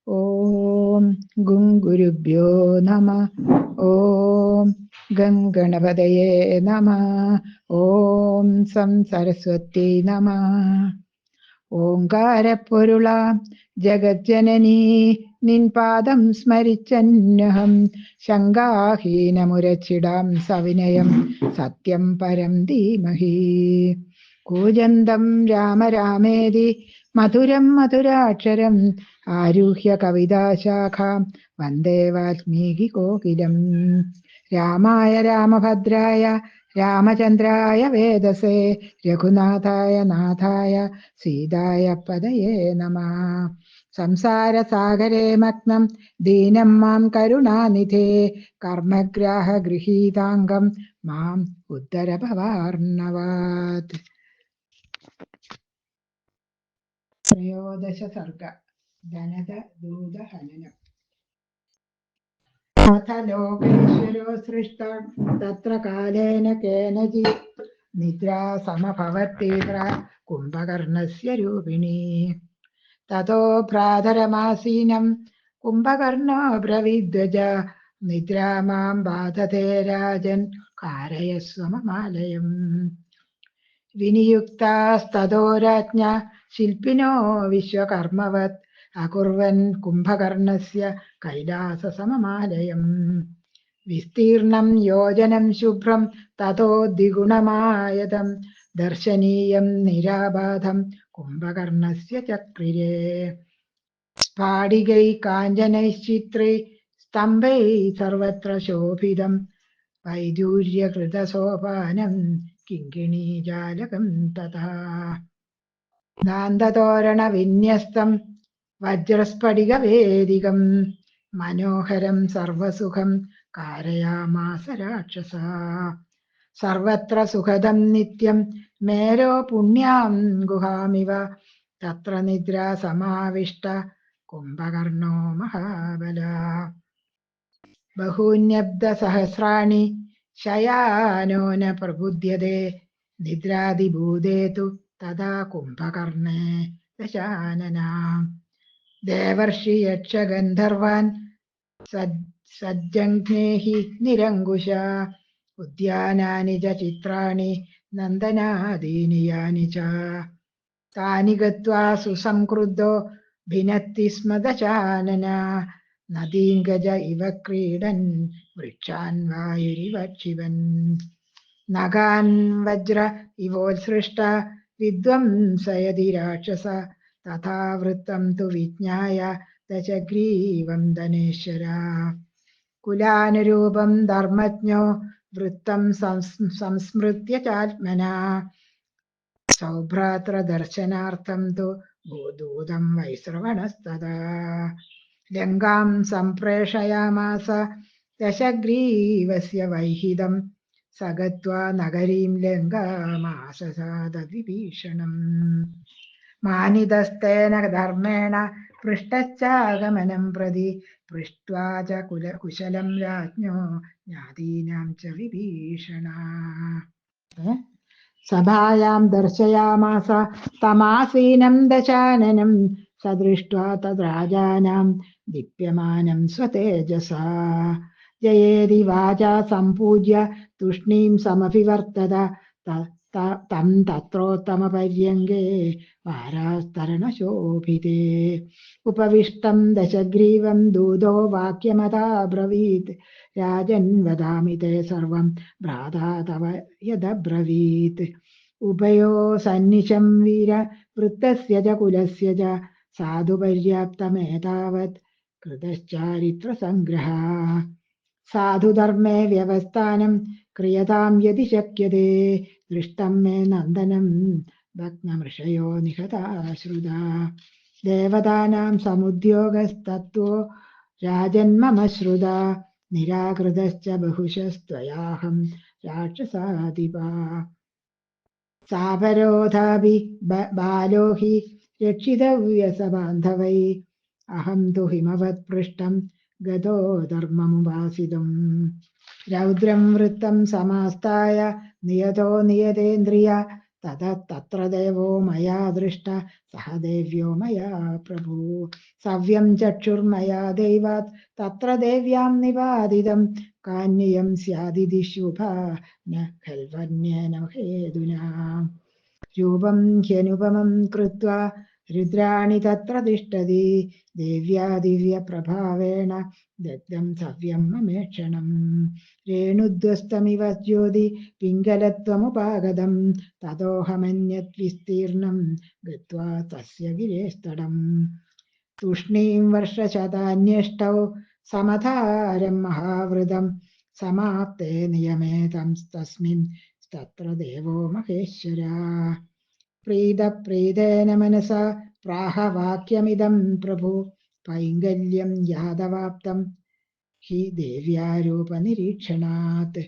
ഓം ഗും ഗുരുഭ്യോ നമ. ഓം ഗം ഗണപതയേ നമ. ഓം സം സരസ്വതി നമ. ഓങ്കാരപ്പൊരുളാം ജഗജ്ജനനീ നിൻ പാദം സ്മരിച്ചന്യഹം ശങ്കാഹീനമുരച്ചിടാം സവിനയം സത്യം പരം ധീമഹി. കൂജന്തം രാമ രാമേതി മധുരം മധുരാക്ഷരം ആരുഹ്യ കവിതാശാഖാം വന്ദേ വാൽമീകി കോകിലം. രാമായ രാമഭദ്രായ രാമചന്ദ്രായ വേദസേ രഘുനാഥായ നാഥായ സീതായ പദയേ നമഃ. സംസാരസാഗരേ മഗ്നം ദീനം മാം കരുണാനിധേ കർമ്മഗ്രാഹ ഗൃഹീതാംഗം മാം ഉദ്ധര ഭവാർണവാത്. ത്രയോദശ സർഗ. ധനത ദൂതഹനനം. അഥ ലോകേശ്വരോ സൃഷ്ട തത്ര കാലേന കേനചിത് നിദ്രാ സമഭവത്തീവ്ര കുംഭകർണസ്യ രൂപിണീ. തതോ ഭ്രാതരമാസീനം കുംഭകർണോ ബ്രവീദ്വജ നിദ്രാ മാം ബാധതേ രാജൻ കാരയസ്വ മമാലയം. വിനിയുക്താസ്തതോ രാജ്ഞ ശില്പിനോ വിശ്വകർമ്മവത് അകുർവൻ കുംഭകർണസ്യ കൈലാസസമമാലയം. വിസ്തീർണം യോജനം ശുഭ്രം തതോ ദ്വിഗുണമായതം ദർശനീയം നിരാബാധം കുംഭകർണസ്യ ചക്രിരേ. സ്ഫാടികൈ കാഞ്ചനൈശ്ചിത്രൈ സ്തംഭൈ സർവത്ര ശോഭിതം വൈദൂര്യകൃതസോപാനം കിങ്കിണീജാലകം തഥാ. ദാന്തതോരണ വിന്യസ്തം വജ്രസ്ഫടികവേദികം മനോഹരം സർവസുഖം കാരയാമാസ രാക്ഷസ. സർവത്ര സുഖദം നിത്യം മേരോ പുണ്യാം ഗുഹാമിവ തത്ര നിദ്രാ സമാവിഷ്ട കുംഭകർണോ മഹാബല. ബഹൂന്യബ്ദ സഹസ്രാണി ശയാനോ ന പ്രബുധ്യതേ നിദ്രാദിഭൂതേ തു തഥാ കുംഭകർണേ ദശാനനാം. ദേവർഷി യക്ഷ ഗന്ധർവാൻ സജ്ജഘ്നേഹി നിരങ്കുശ ഉദ്യാനാനി ച ചിത്രാണി നന്ദനാദീനി യാനി ച. താനി ഗത്വാ സുസംക്രുദ്ധോ ഭിനത്തി സ്മ ദശാനന നദീം ഗജ ഇവ ക്രീഡൻ വൃക്ഷാൻ വായുരിവ ക്ഷിവൻ. നഖാൻ വജ്ര ഇവോത്സൃഷ്ട വിധ്വംസയതി രാക്ഷസ തഥാ വൃത്തം തു വിജ്ഞായ ദശഗ്രീവം ധനേശ്വര. കുലാനുരൂപം ധർമ്മജ്ഞോ വൃത്തം സംസ്മൃത്യ ചാത്മനാ സൗഭ്രാത്രദർശനാർത്ഥം തു ഭൂദൂതം വൈശ്രവണസ്തഥാ. ലങ്കാം സംപ്രേഷയാമാസ ദശഗ്രീവസ്യ വൈഹിതം സ ഗത്വാ നഗരീം ലങ്കാമാസസാദ വിഭീഷണം. മാനിതസ്തേന ധർമ്മേണ പൃഷ്ടശ്ചാഗമനം പ്രതി പൃഷ്ട്വാ ച കുശലം രാജ്ഞോ ജ്ഞാതീനാം ച വിഭീഷണ. സഭായാം ദർശയാമാസ തമാസീനം ദശാനനം സ ദൃഷ്ട്വാ തദ്രാജാനാം ദീപ്യമാനം സ്വതേജസാ. ജയേതി വാചാ സംപൂജ്യ തൂഷ്ണീം സമഭിവർത്തത തം തത്രോത്തമപര്യങ്കേ വാരാസ്തരണശോഭിതേ. ഉപവിഷ്ടം ദശഗ്രീവം ദൂതോ വാക്യമതാ ബ്രവീത് രാജൻ വദാമി തേ സർവം ഭ്രാതാ തവ യദബ്രവീത്. ഉഭയോ സന്നിശം വീര വൃത്തസ്യ ച കുലസ്യ ച സാധുപര്യാപ്തമേതാവത് കൃതശ്ചാരിത്രസംഗ്രഹ. സാധുധർമ്മേ വ്യവസ്ഥാനം ക്രിയതാം യദി ശക്യതേ ദൃഷ്ടം മേ നന്ദനം ഭഗ്നമൃഷയോ നിഹതാശ്രുതാ. ദേവതാനാം സമുദ്യോഗസ്തത്വോ രാജന്മമ ശ്രുതാ നിരാകൃതശ്ച ബഹുശസ്ത്വയാഹം രാക്ഷസാധിപാ. സാപരോധാഭി ബാലോ ഹി രക്ഷിതവ്യസ ബാന്ധവൈ അഹം തു ഹിമവത് പൃഷ്ടം ഗതോ ധർമ്മമുപാസിതം. രൗദ്രം വൃത്തം സമാസ്തായ നിയതോ നിയതേന്ദ്രിയ तत्र देवो मया दृष्ट सह देव्यो मया प्रभु सव्यं चक्षुर्मया दैवात् तत्र देव्यां निवादितं कान्यं स्यादिति शुभा न खल्वन्येन हेदुना रूपं ह्यनुपमं कृत्वा रुद्राणि तत्र तिष्ठति देव्या दिव्यप्रभावेण दग्धं सव्यं ममेक्षणम् रेणुध्वस्तमिव ज्योति पिङ्गलत्वमुपागतं ततोऽहमन्यत् विस्तीर्णं गत्वा तस्य गिरेस्तडम् तूष्णीं वर्षशतान्यष्टौ समधारं महावृतं समाप्ते नियमे तस्मिन् तत्र देवो महेश्वरा प्रीतेन मनसा प्राह वाक्यमिदं प्रभु पैङ्गल्यं यादवाप्तं हि देव्यारूपनिरीक्षणात्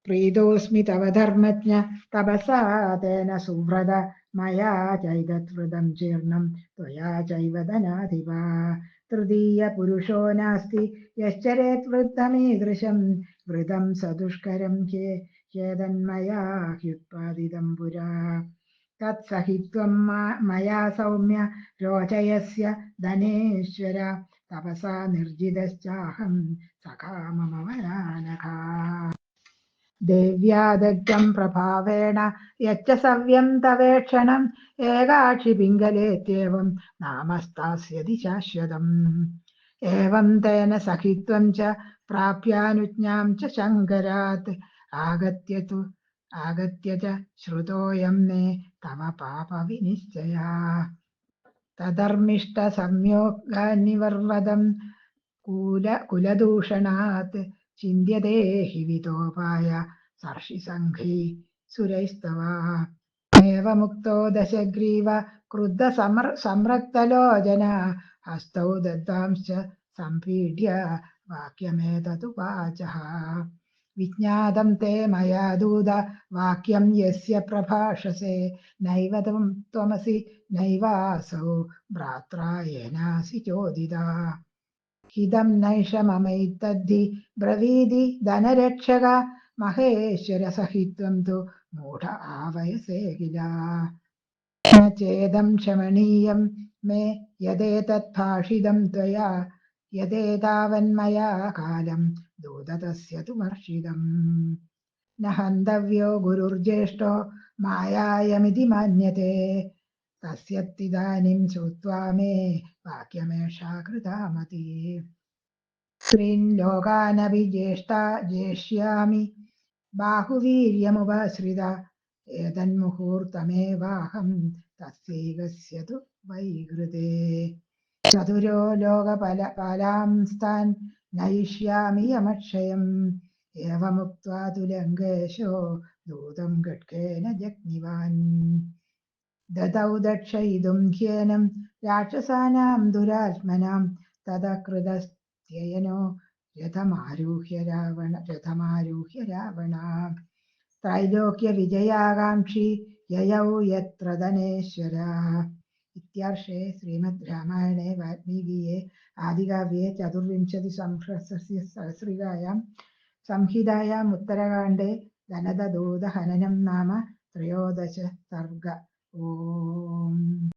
प्रीतोऽस्मि तव धर्मज्ञ तपसा तेन सुव्रत मया चैतत्वृतं जीर्णं त्वया चैव धनाधिपा तृतीयपुरुषो नास्ति यश्चरेत् वृद्धमीदृशं वृतं सदुष्करं ह्येतन्मया ह्युत्पादितं पुरा तत्सहित्वं मया सौम्य रोचयस्य धनेश्वर तपसा निर्जितश्चाहं सखा मम वरानखा देव्या दग्धं प्रभावेण यच्च सव्यं तवेक्षणम् एकाक्षि पिङ्गलेत्येवं नामस्तास्यति शाश्वतम् एवं तेन सखित्वं च प्राप्यानुज्ञां च शङ्करात् आगत्य च श्रुतोऽयं मे तव पापविनिश्चया तदर्मिष्टसंयोगान्निवर्वदं कुलदूषणात् चिन्त्यते हि वितोपाय सर्षिसङ्घै सुरैस्तव एवमुक्तो दशग्रीव क्रुद्धसम्रक्तलोचन हस्तौ दद्धांश्च सम्पीड्य वाक्यमेतदुवाचः विज्ञातं ते मया दूत वाक्यं यस्य प्रभाषसे नैव त्वमसि नैवासौ भ्रात्रा येनासि चोदिता हिदं नैष ममैतद्धि ब्रवीदि धनरक्षक महेश्वर सहित्वं तु मूढ आवयसे किल न चेदं क्षमणीयं मे यदेतद्भाषितं त्वया यदेतावन्मया कालं दूततस्य तु मर्षितम् न हन्तव्यो गुरुर्ज्येष्ठो मायायमिति मन्यते तस्यत्तिदानीं श्रुत्वा मे वाक्यमेषा कृता मती स्त्रीन् लोकानपि जेष्यामि बाहुवीर्यमुपश्रिता एतन्मुहूर्तमेवाहं तस्यैकस्य तु वैकृते चतुरो लोकपालांस्तान् नयिष्यामि यमक्षयम् एवमुक्त्वा तु लङ्केशो दूतं खड्गेन जग्निवान् ददौ दक्षयितुं ह्येनं राक्षसानां दुरात्मनां ततः कृतस्त्ययनो रथमारुह्य रावणा त्रैलोक्यविजयाकाङ्क्षी ययौ यत्र धनेश्वरः इत्यार्षे श्रीमद् रामायणे वाल्मीकिये आदिकाव्ये चतुर्विंशतिसहस्रिकायां संहितायाम् उत्तरकाण्डे धनदूतहननं नाम 13 सर्ग। ॐ